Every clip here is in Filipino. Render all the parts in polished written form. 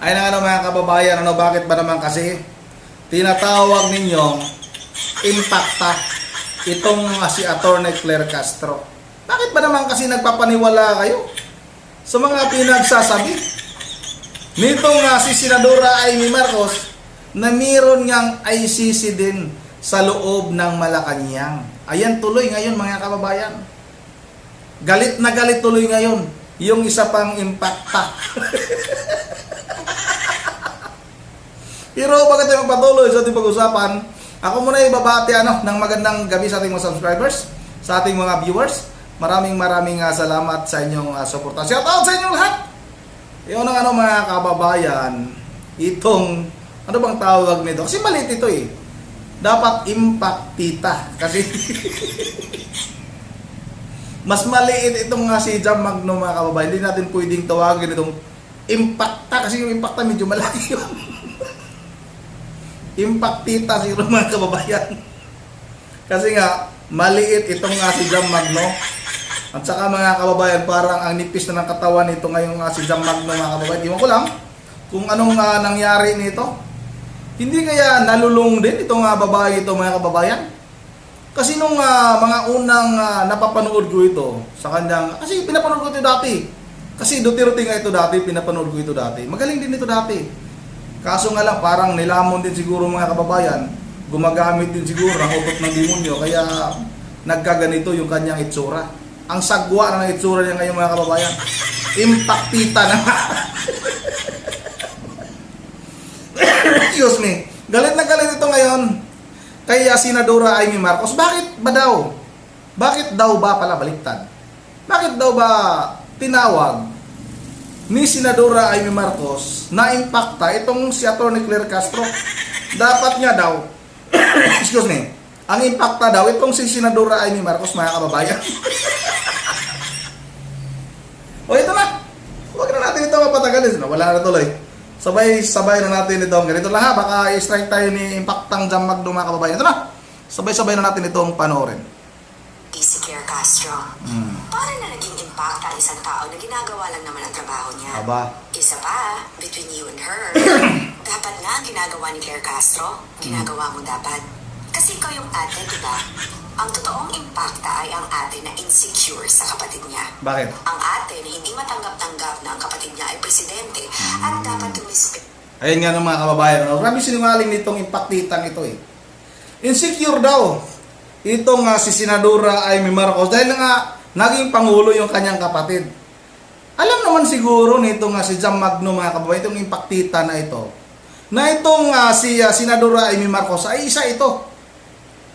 Ay na ano mga kababayan, ano, bakit ba naman kasi tinatawag ninyong impacta itong si Atty. Claire Castro? Bakit ba naman kasi nagpapaniwala kayo sa mga pinagsasabi nitong si Senadora Amy Marcos na mayroon niyang ICC din sa loob ng Malacanang? Ayan tuloy ngayon mga kababayan. Galit na galit tuloy ngayon yung isa pang impacta. Pero bago tayo magpatuloy sa ating pag-usapan, ako muna ibabati ng magandang gabi sa ating mga subscribers, sa ating mga viewers. Maraming salamat sa inyong suporta. Shout out sa inyong lahat! Yun ang mga kababayan, itong, ano bang tawag nito? Kasi maliit ito eh. Dapat impactita. Kasi mas maliit itong si Jam Magno mga kababayan. Hindi natin pwedeng tawagin itong impacta kasi yung impacta medyo malaki yun. Impactita siguro mga kababayan. Kasi nga, maliit itong si Jam Magno. At saka mga kababayan, parang ang nipis na ng katawan nito ngayong si Jam Magno mga kababayan. Iwan ko lang kung anong nangyari nito. Hindi kaya nalulung din itong babae ito mga kababayan? Kasi nung mga unang napapanood ko ito sa kanyang, kasi pinapanood ko ito dati. Kasi Duterte nga ito dati, pinapanood ko ito dati. Magaling din ito dati. Kaso nga lang, parang nilamon din siguro mga kababayan, gumagamit din siguro ng utot ng demonyo, kaya nagkaganito yung kanyang itsura. Ang sagwa ng itsura niya ngayon mga kababayan, impactita na. Excuse me. Galit na galit ito ngayon kay Senadora Amy Marcos. Bakit ba daw? Bakit daw ba pala baliktad? Bakit daw ba tinawag ni Senadora Amy Marcos na impacta itong si Atty. Claire Castro? Dapat niya daw excuse me, ang impacta daw itong si Senadora Amy Marcos mga kababayan. O ito na, huwag na natin ito mapatagalin, wala na tuloy. Sabay na natin ito. Ganito lang ha, baka i-strike tayo ni impactang Jam Magno mga kababayan. Ito na, sabay na natin itong panoorin. Si Claire Castro. Parang na naging impact ang isang tao na ginagawa lang naman ang trabaho niya. Aba. Isa pa, between you and her, dapat nga ang ginagawa ni Claire Castro, ginagawa mo dapat. Kasi ikaw yung ate, di ba? Ang totoong impacta ay ang ate na insecure sa kapatid niya. Bakit? Ang ate na hindi matanggap-tanggap na ang kapatid niya ay presidente at dapat tumispit. Ayun nga ng mga kababayan. Grabe sinungaling nitong impactitang ito eh. Insecure daw itong si Senadora Amy Marcos dahil nga naging pangulo yung kanyang kapatid. Alam naman siguro nitong si Jam Magno mga kababayan, itong impactita na ito, na itong si Senadora Amy Marcos ay isa ito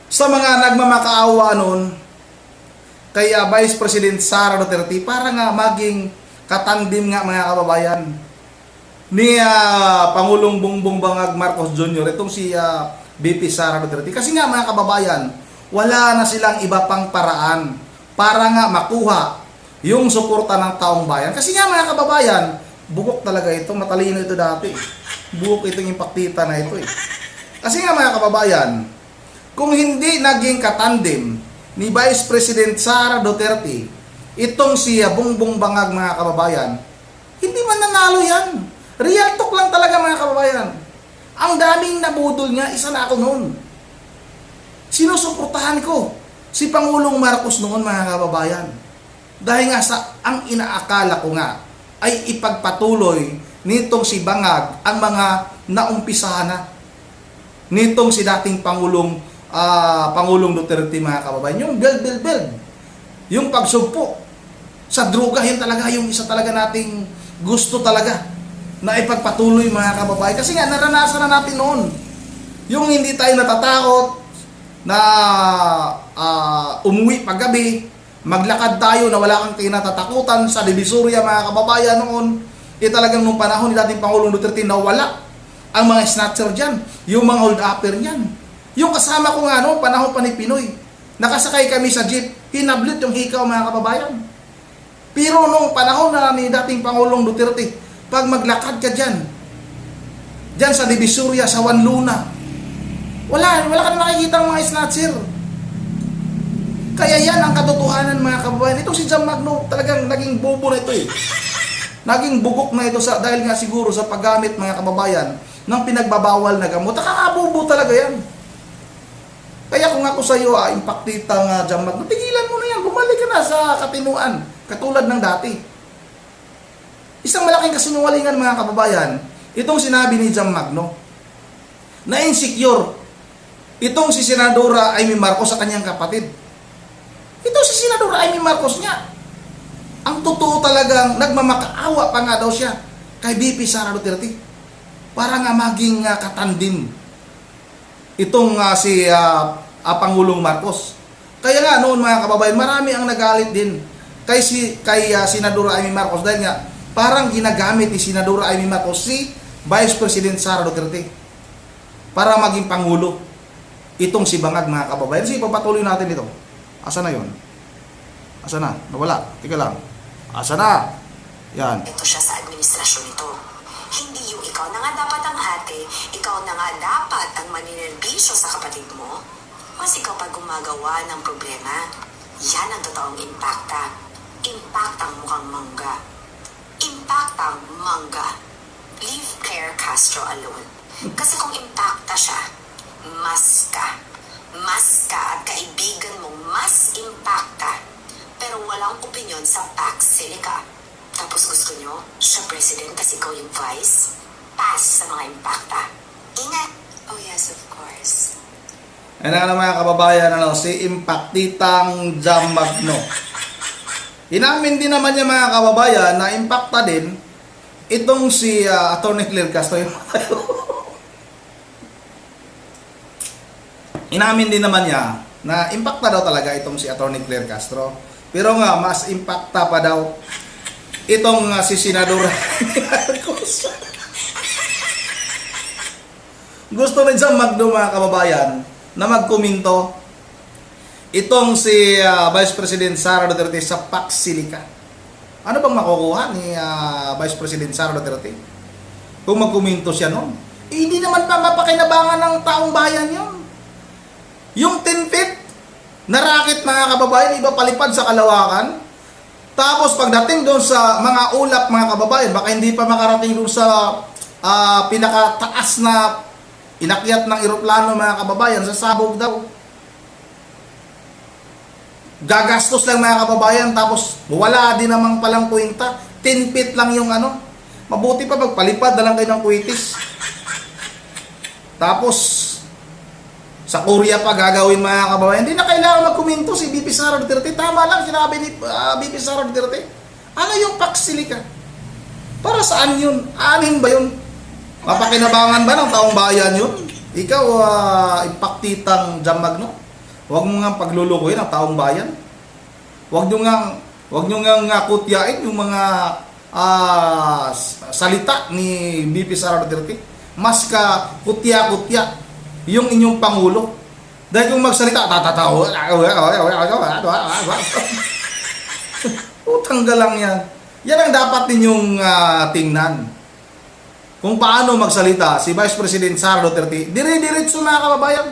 sa mga nagmamakaawa noon kay Vice President Sara Duterte para nga maging katandim nga mga kababayan ni Pangulong Bongbong Bangag Marcos Jr. itong si VP Sara Duterte. Kasi nga mga kababayan, wala na silang iba pang paraan para nga makuha yung suporta ng taong bayan. Kasi nga mga kababayan, bukok talaga ito, matalino ito dati. Bukok itong impactita na ito eh. Kasi nga mga kababayan, kung hindi naging katandim ni Vice President Sara Duterte itong si Bongbong Bangag mga kababayan, hindi man nanalo yan. Real talk lang talaga mga kababayan. Ang daming nabudol niya, isa na ako noon. Sinusuportahan ko si Pangulong Marcos noon mga kababayan. Dahil nga sa ang inaakala ko nga ay ipagpatuloy nitong si Bangag ang mga naumpisahan na nitong si dating Pangulong Duterte mga kababayan. Yung build. Yung pagsugpo sa droga, yun talaga yung isa talaga nating gusto talaga na ipagpatuloy mga kababayan. Kasi nga naranasan na natin noon. Yung hindi tayo natatakot na umuwi paggabi, maglakad tayo na wala kang kinatatakutan sa Divisoria mga kababayan noon. Talagang nung panahon ni dating Pangulong Duterte nawala ang mga snatcher dyan, yung mga hold-upper niyan. Yung kasama ko nga noon, panahon pa ni Pinoy, nakasakay kami sa jeep, hinablit yung hikaw mga kababayan. Pero nung panahon na ni dating Pangulong Duterte, pag maglakad ka dyan sa Divisoria, sa Juan Luna, wala ka na makikita ng mga snatcher. Kaya yan ang katotohanan mga kababayan. Itong si Jam Magno talagang naging bobo na ito eh. naging bugok na ito dahil nga siguro sa paggamit, mga kababayan, ng pinagbabawal na gamot. Nakakabubo talaga yan. Kaya kung ako sa iyo, impaktitang Jam Magno, tigilan mo na yan, bumalik ka na sa katinuan, katulad ng dati. Isang malaking kasinungalingan, mga kababayan, itong sinabi ni Jam Magno, na insecure itong si Senadora Amy Marcos sa kanyang kapatid. Ito si Senadora Amy Marcos niya. Ang totoo talagang nagmamakaawa pa nga daw siya kay BP Sara Duterte para nga maging katandim itong si Pangulong Marcos. Kaya nga noon, mga kababayan, marami ang nagalit din kay Senadora Amy Marcos dahil nga parang ginagamit ni Senadora Amy Marcos si Vice President Sara Duterte para maging Pangulo itong si Bangag, mga kababayan. Sige, papatuloy natin ito. Asa na yun? Asa na? Nawala. Tika lang. Asa na? Yan. Ito siya sa administrasyon nito. Hindi yung ikaw na nga dapat ang ate, ikaw na nga dapat ang maninerbisyo sa kapatid mo. Mas ikaw pa gumagawa ng problema. Yan ang totoong impacta. Impactang mukhang mangga. Impactang mangga. Leave Claire Castro alone. Kasi kung impacta siya, mas ka at kaibigan mong mas impacta. Pero walang opinyon sa Pax Silica. Tapos gusto nyo, siya president kasi ikaw yung vice? Pass sa mga impacta. Ingat! Oh yes, of course. Yan na mga kababayan, si Impactitang Jam Magno. Inamin din naman niya, mga kababayan, na impacta din itong si Atty. Claire Castro. Inamin din naman niya na impacta daw talaga itong si Atty. Claire Castro. Pero nga, mas impacta pa daw itong si Senadora Marcos. Gusto rin Jam Magno, mga kababayan, na magkomento itong si Vice President Sara Duterte sa Pax Silica. Ano bang makukuha ni Vice President Sara Duterte kung magkomento siya noon? Hindi naman pa mapakinabangan ng taong bayan yun. Yung 10 feet na racket, mga kababayan, iba palipad sa kalawakan. Tapos pagdating doon sa mga ulap, mga kababayan, baka hindi pa makarating doon sa pinakataas na inakyat ng eroplano, mga kababayan, sa sabog daw. Gagastos lang, mga kababayan, tapos wala din namang palang kwenta. 10 feet lang yung ano. Mabuti pa magpalipad na lang kayo ng kwitis. Tapos sa Korea pa gagawin, mga kababayan. Hindi na kailangan magkomento si BP Sara Duterte. Tama lang sinabi ni BP Sara Duterte. Ano yung Pax Silica? Para saan yun? Anin ba yun? Mapakinabangan ba ng taong bayan yun? Ikaw, Impactitang Jam Magno, huwag mo nga paglulukuhin ang taong bayan. Huwag nyo nga kutyain yung mga salita ni BP Sara Duterte. Mas ka kutya-kutya yung inyong Pangulo. Dahil kung magsalita, tatatawa. Utang lang yan. Yan ang dapat ninyong tingnan. Kung paano magsalita si Vice President Sara Duterte, dire-diretso, mga kababayan.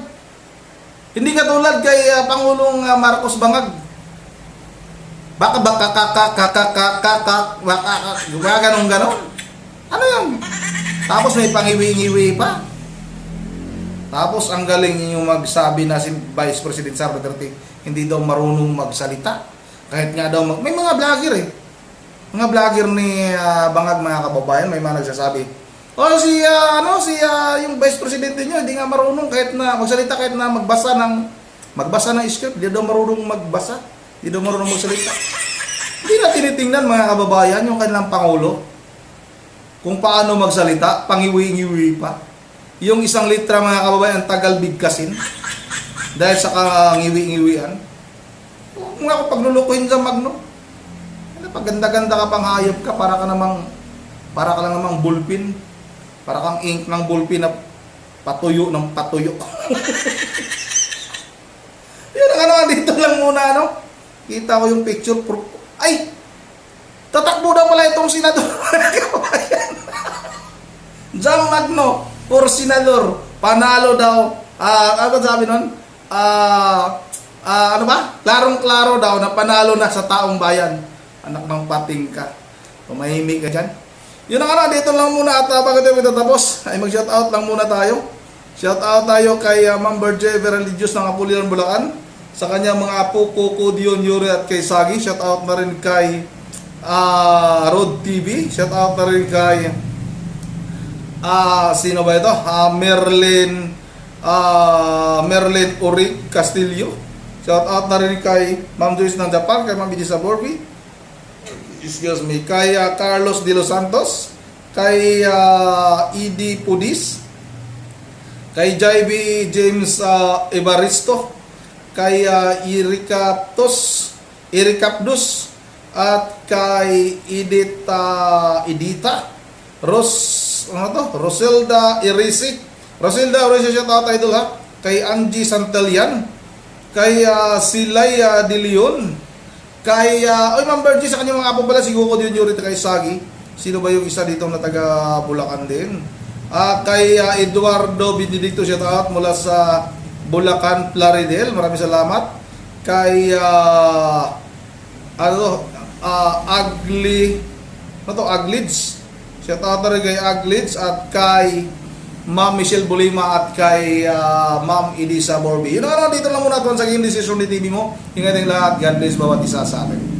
Hindi katulad kay Pangulong Marcos Bangag. Baka ganon. Ano yan? Tapos may pangiwi-ngiwi pa. Tapos ang galing niyo magsabi na si Vice President Sara Duterte hindi daw marunong magsalita. Kahit nga daw may mga vlogger Mga vlogger ni Bangag, mga kababayan, may mga nagsasabi, "Oh, yung Vice President niyo hindi nga marunong kahit na magsalita, kahit na magbasa ng script, hindi daw marunong magbasa, hindi daw marunong magsalita." Hindi na tinitingnan, mga kababayan, yung kanilang Pangulo kung paano magsalita, pangiwi-ngiwi pa. Yung isang litra, mga kababayan, tagal bigkasin dahil sa kangiwi-ngiwian. Huwag nga ako paglulukuhin sa Magno. Paganda-ganda ka pang hayop ka, para ka lang namang bullpen. Para kang ink ng bullpen na patuyo ng patuyo. Yan, dito lang muna, kita ko yung picture. Ay! Tatakbo daw pala itong senador. Jam Magno for senador, panalo daw. Ano sabi nun? Ano ba? Klarong-klaro daw na panalo na sa taong bayan. Anak ng pating ka. Pumahimik ka dyan. Yun na nga, dito lang muna at bago tayo magtatapos, ay mag-shoutout lang muna tayo. Shoutout tayo kay Ma'am Berje Veralidios ng Apulian, Bulacan. Sa kanya mga apo, Coco, Dion, Yuri at kay Sagi. Shoutout na rin kay Road TV. Shoutout na rin kay sino ba ito? Merlin Uric Castillo. Shoutout na rin kay Ma'am Joyce ng Japan, kay Ma'am Bidi Saborbi. Excuse me, kay Carlos De Los Santos, kay Edie Pudis, kay JB James Evaristo, kay Iricapdos, at kay Edita Roselda Irisi. Roselda Irisi, shoutout idol ha. Kay Angie Santelian, kay Silaya De Leon, kay Ma'am Bergie, sa kanyang mga apo pala, si Coco Dion, Yuri, kay Sagi. Sino ba yung isa dito na taga Bulacan din? Kay Eduardo Benedicto, shoutout mula sa Bulacan, Plaridel. Maraming salamat. Kay Aglids. Shoutout na rin kay Aglids at kay Ma'am Michelle Bolima at kay Ma'am Elisa Borby. Yun na, dito lang muna at once again, decision ni TV mo. Ingat ang lahat. God bless bawat isa sa atin.